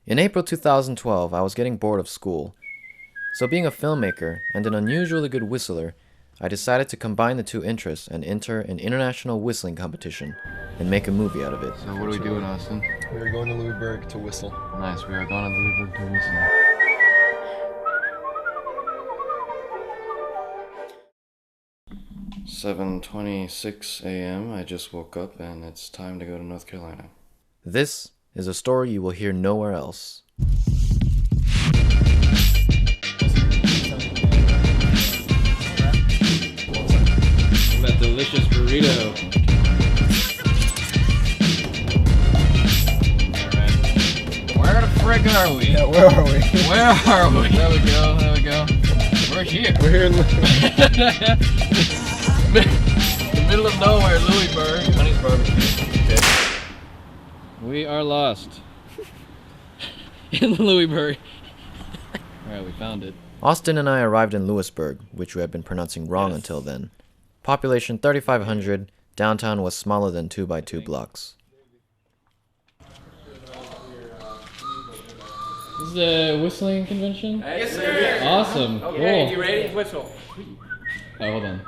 In April 2012, I was getting bored of school. So being a filmmaker and an unusually good whistler, I decided to combine the two interests and enter an international whistling competition and make a movie out of it. So what are we doing, Austin? We are going to Louisburg to whistle. Nice, we are going to Louisburg to whistle. "7:26 a.m. I just woke up and it's time to go to North Carolina." This is a story you will hear nowhere else. That delicious burrito. Alright. Where the frick are we? Yeah, where are we? Where are we? There we go, there we go. We're here. We're here in The middle of nowhere, Louisburg. Honey's barbecue. Okay. We are lost. In Louisburg. Alright, we found it. Austin and I arrived in Louisburg, which we had been pronouncing wrong until then. Population 3,500, downtown was smaller than 2 by 2 blocks. This is a whistling convention? Yes, sir. Awesome. Okay, Cool. you ready? Whistle. Oh, hold on.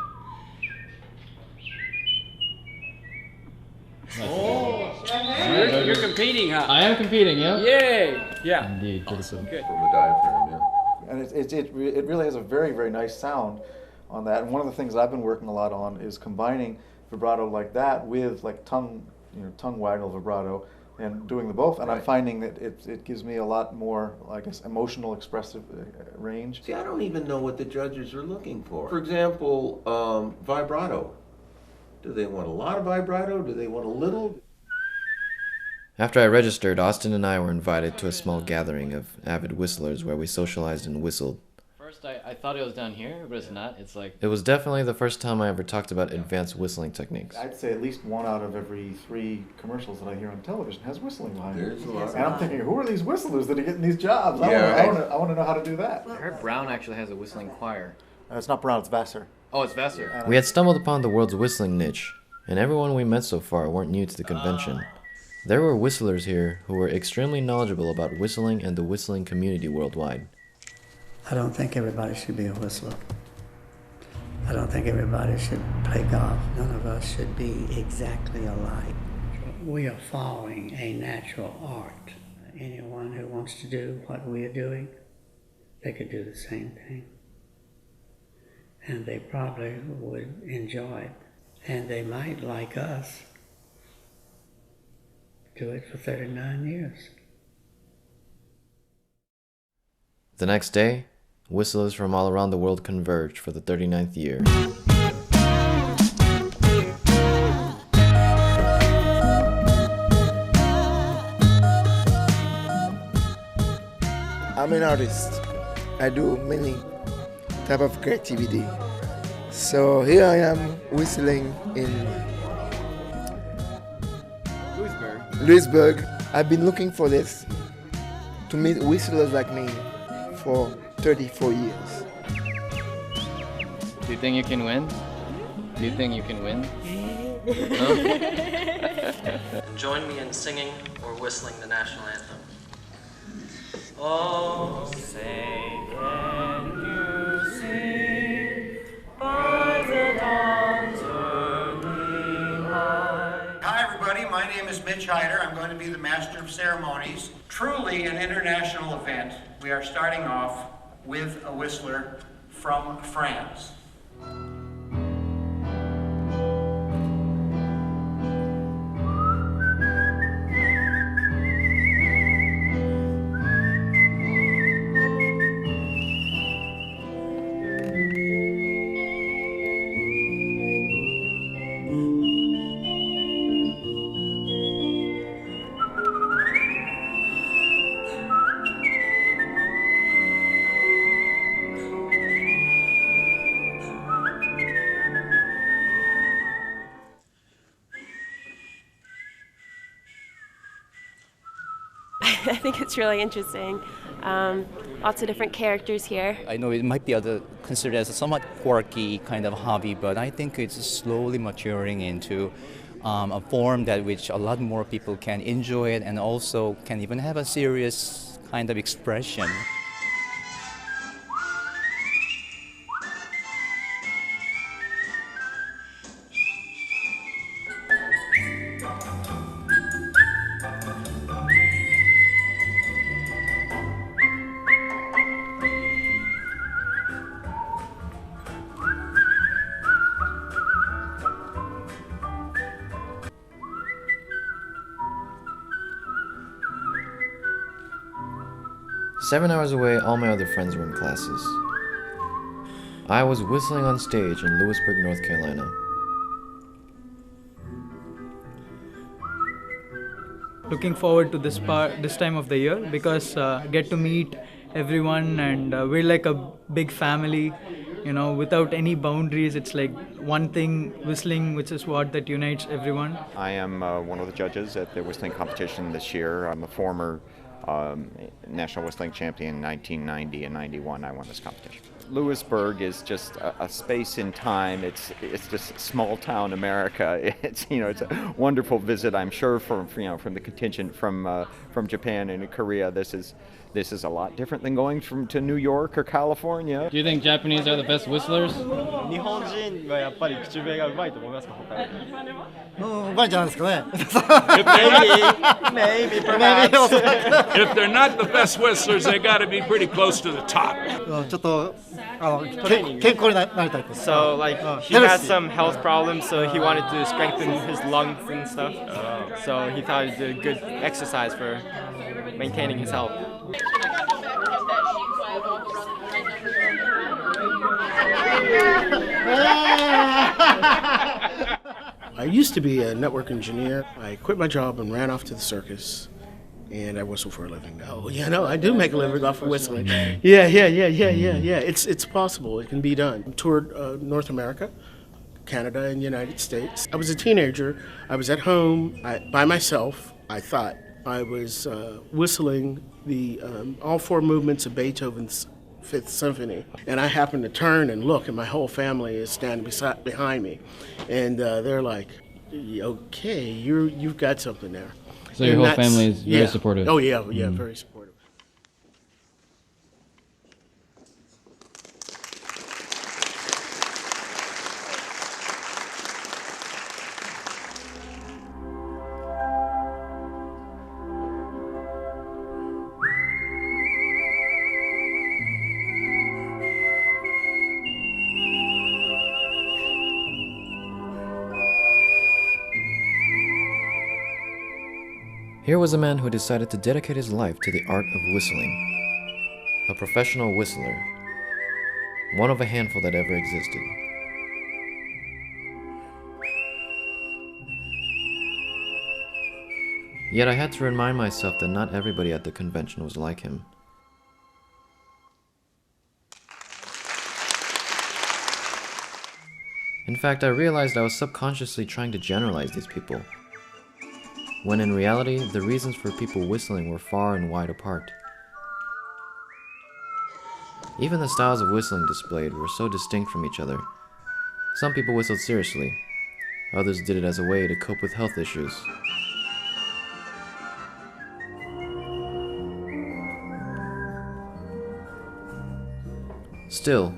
You're competing, huh? I am competing, yeah? Yay! Yeah. Indeed, pretty cool. Good. From the diaphragm, yeah. And it really has a very, very nice sound on that. And one of the things I've been working a lot on is combining vibrato like that with like tongue waggle vibrato and doing the both. And I'm finding that it gives me a lot more, I guess, emotional expressive range. See, I don't even know what the judges are looking for. For example, vibrato. Do they want a lot of vibrato? Do they want a little? After I registered, Austin and I were invited to a small gathering of avid whistlers where we socialized and whistled. First, I thought it was down here, but it's not. It's like... It was definitely the first time I ever talked about advanced whistling techniques. I'd say at least 1 out of every 3 commercials that I hear on television has whistling behind it. There's a lot. And I'm thinking, who are these whistlers that are getting these jobs? Yeah, I want to know how to do that. I heard Brown actually has a whistling choir. It's not Brown, it's Vassar. Oh, it's Vassar. We had stumbled upon the world's whistling niche, and everyone we met so far weren't new to the convention. There were whistlers here who were extremely knowledgeable about whistling and the whistling community worldwide. I don't think everybody should be a whistler. I don't think everybody should play golf. None of us should be exactly alike. We are following a natural art. Anyone who wants to do what we are doing, they could do the same thing. And they probably would enjoy it. And they might, like us, do it for 39 years. The next day, whistlers from all around the world converged for the 39th year. I'm an artist. I do many type of creativity. So here I am whistling in Louisburg. I've been looking for this, to meet whistlers like me for 34 years. Do you think you can win? Do you think you can win? Join me in singing or whistling the national anthem. Oh, say can you see by the dawn's early light. Hi everybody, my name is Mitch Hyder. I'm going to be the Master of Ceremonies. Truly an international event. We are starting off with a whistler from France. I think it's really interesting. Lots of different characters here. I know it might be considered as a somewhat quirky kind of hobby, but I think it's slowly maturing into a form that which a lot more people can enjoy it and also can even have a serious kind of expression. Seven hours away, all my other friends were in classes. I was whistling on stage in Lewisburg, North Carolina. Looking forward to this time of the year because get to meet everyone, and we're like a big family, you know, without any boundaries. It's like one thing, whistling, which is what that unites everyone. I am one of the judges at the whistling competition this year. I'm a former national whistling champion in 1990 and 91. I won this competition. Lewisburg is just a space in time. It's just small town America. It's it's a wonderful visit. I'm sure from the contingent from Japan and Korea. This is a lot different than going to New York or California. Do you think Japanese are the best whistlers? 日本人はやっぱり口笛がうまいと思いますか？他より。うまいんじゃないですかね。Maybe, perhaps. If they're not the best whistlers, they got to be pretty close to the top. ちょっと健康になりたいです。 So like he had some health problems, so he wanted to strengthen his lungs and stuff. So he thought it did good exercise for maintaining his health. I used to be a network engineer. I quit my job and ran off to the circus, and I whistle for a living now. I do make a living off of whistling. Yeah. It's possible. It can be done. I toured North America, Canada, and United States. I was a teenager. I was at home by myself. I thought I was whistling the all four movements of Beethoven's Fifth Symphony, and I happened to turn and look, and my whole family is standing behind me, and they're like, "Okay, you've got something there." So your whole family is very supportive. Oh yeah, very supportive. Here was a man who decided to dedicate his life to the art of whistling. A professional whistler. One of a handful that ever existed. Yet I had to remind myself that not everybody at the convention was like him. In fact, I realized I was subconsciously trying to generalize these people, when in reality, the reasons for people whistling were far and wide apart. Even the styles of whistling displayed were so distinct from each other. Some people whistled seriously, others did it as a way to cope with health issues. Still,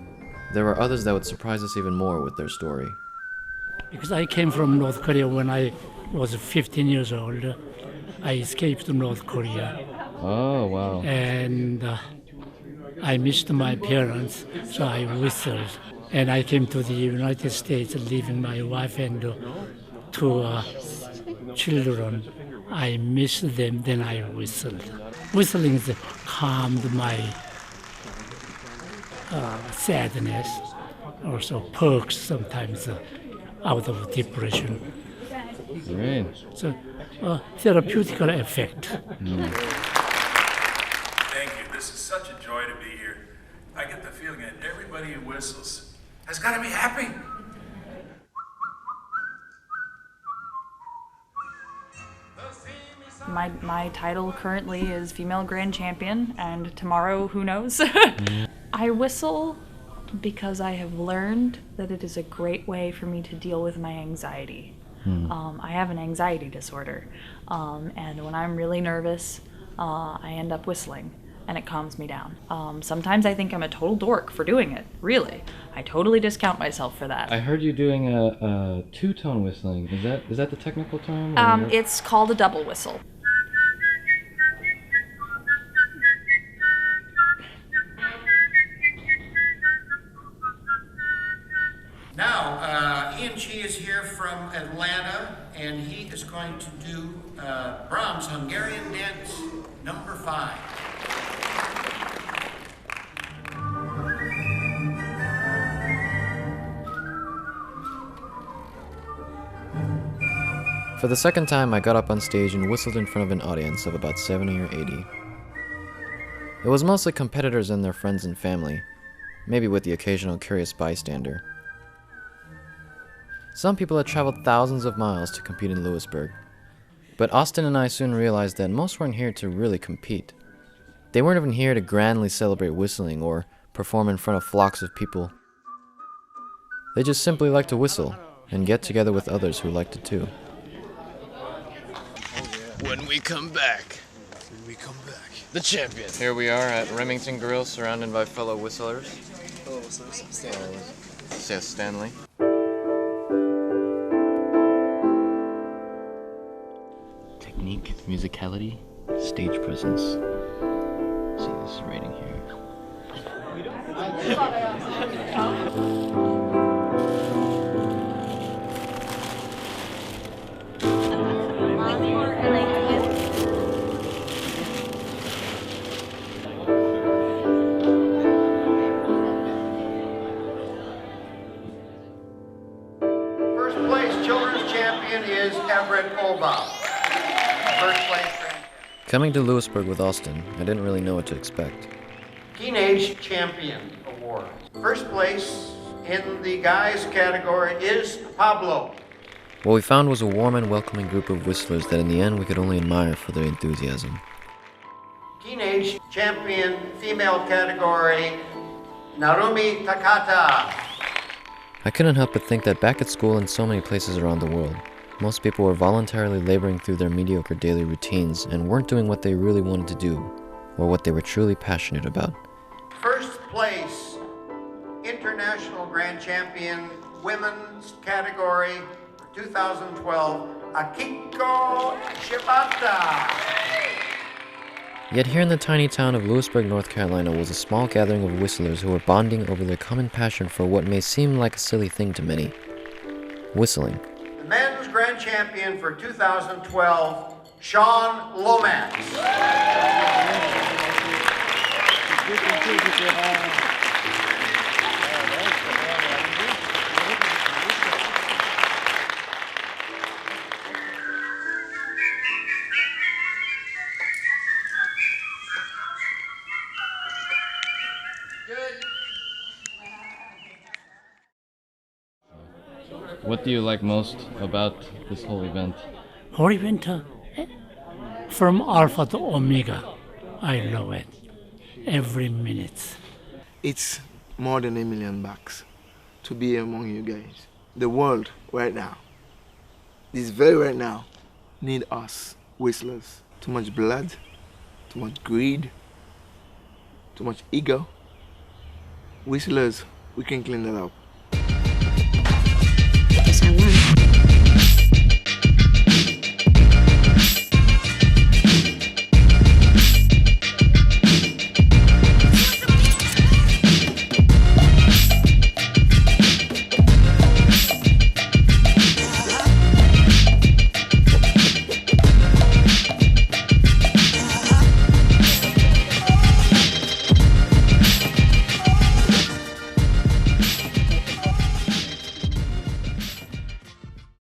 there were others that would surprise us even more with their story. Because I came from North Korea when I was 15 years old. I escaped to North Korea. Oh, wow. And I missed my parents, so I whistled. And I came to the United States, leaving my wife and two children. I missed them, then I whistled. Whistling calmed my sadness, also perks sometimes out of depression. Great. So, therapeutic effect. Thank you. This is such a joy to be here. I get the feeling that everybody who whistles has got to be happy. My title currently is Female Grand Champion, and tomorrow, who knows? I whistle because I have learned that it is a great way for me to deal with my anxiety. I have an anxiety disorder, and when I'm really nervous, I end up whistling, and it calms me down. Sometimes I think I'm a total dork for doing it, really. I totally discount myself for that. I heard you doing a two-tone whistling. Is that the technical term? It's called a double whistle. Now, Ien Chi is here from Atlanta, and he is going to do Brahms' Hungarian Dance number 5. For the second time, I got up on stage and whistled in front of an audience of about 70 or 80. It was mostly competitors and their friends and family, maybe with the occasional curious bystander. Some people had traveled thousands of miles to compete in Lewisburg, but Austin and I soon realized that most weren't here to really compete. They weren't even here to grandly celebrate whistling or perform in front of flocks of people. They just simply liked to whistle and get together with others who liked it too. When we come back, the champion. Here we are at Remington Grill, surrounded by fellow whistlers. Hello, whistlers. Says Stanley. Technique, musicality, stage presence. See this rating here. First place children's champion is Everett Oba. First place Coming to Lewisburg with Austin, I didn't really know what to expect. Teenage Champion Award. First place in the guys category is Pablo. What we found was a warm and welcoming group of whistlers that in the end we could only admire for their enthusiasm. Teenage Champion Female category, Narumi Takata. I couldn't help but think that back at school and so many places around the world, most people were voluntarily laboring through their mediocre daily routines and weren't doing what they really wanted to do, or what they were truly passionate about. First place, International Grand Champion Women's category for 2012, Akiko Shibata. Yet here in the tiny town of Lewisburg, North Carolina was a small gathering of whistlers who were bonding over their common passion for what may seem like a silly thing to many: whistling. The men's grand champion for 2012, Sean Lomax. What do you like most about this whole event? Whole event, from Alpha to Omega, I love it. Every minute. It's more than $1 million to be among you guys. The world right now, this very right now, need us, whistlers. Too much blood, too much greed, too much ego. Whistlers, we can clean that up.